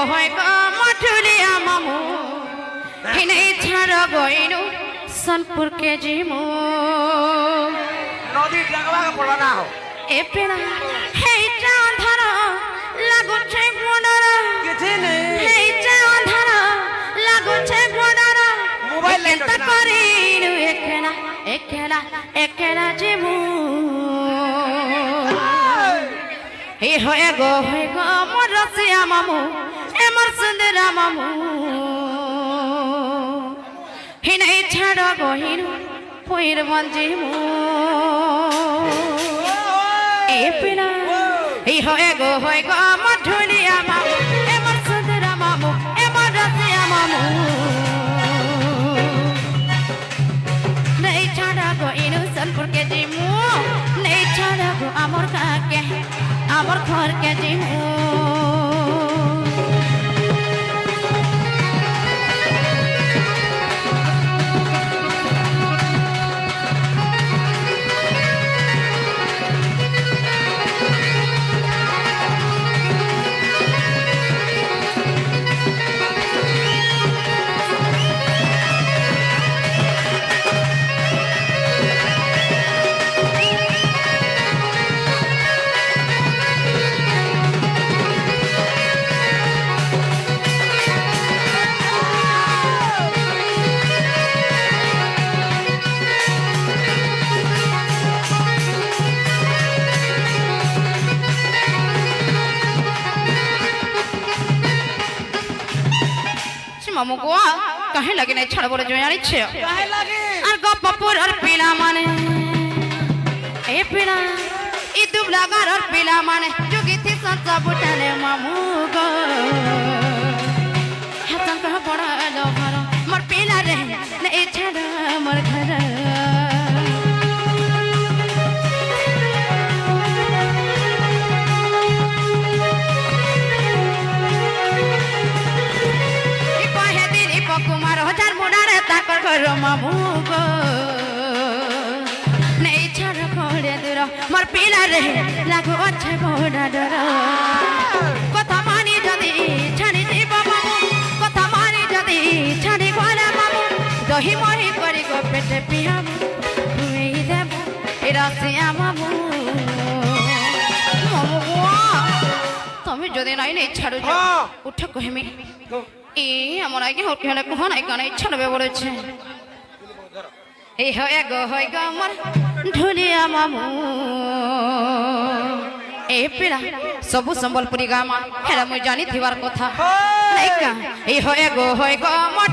হয় গো মঠুলিয়া মামু হিনে ছাড় গইনু সনপুর কে জিমু নদী জাগবা পড়া না হো এ পেড়া হেইটা অন্ধার লাগুছে গোড়ার কিছু নেই হেইটা অন্ধার লাগুছে গোড়ার মোবাইল লাইট একেটা করিনু একলা একলা একলা জিমু হে হয় গো মোর রসিয়া মামু এমর সুন্দরা মামু হিনে ছাড় গহিনু পইর মঞ্জিমু এ পিনা হে হয় গো মঠুলিয়া মামু এমর সুন্দরা মামু এমর রসিয়া মামু নেই ছাড় গহিনু সনপুর কে জিমু নেই ছাড় গো আমর কাকে আমার ঘর কে জিমু মামু গো কাহে লাগে না ছাড় বলে জয় আনিছে কাহে লাগে আর গপ্পপুর আর পিলা মানে এ পিলা ই দুবলাগার আর পিলা মানে যোগিতি সঞ্চা বুটানে মামু গো হাতন কহ পড়া লো ঘর মোর পিলা রে না এ ছাড় মোর ঘর কুমার হাজার মোড়ারে তাকর ঘর মামু গো নেই ছাড় পড়ে দূর মোর পিলা রে লাগু আছে বড় ডর কথা মানি যদি ছাড়ি দিব মামু কথা মানি যদি ছাড়ি গলে মামু দহি মহি করি গো পেটে পিয়ামু খুই দেব এ রাসিয়া মামু মামু গো তুমি যদি নাই নেই ছাড়ু উঠে কহিমি এ আমার আগে হলে কোন আইকানে ছাড়বে বলেছে এই হয় গো আমার ঢুলিয়া মামু এ পিড়া সবু সম্বলপুরি গামা হেরা মুই জানি থিবার কথা নাইকা এই হয় গো আমার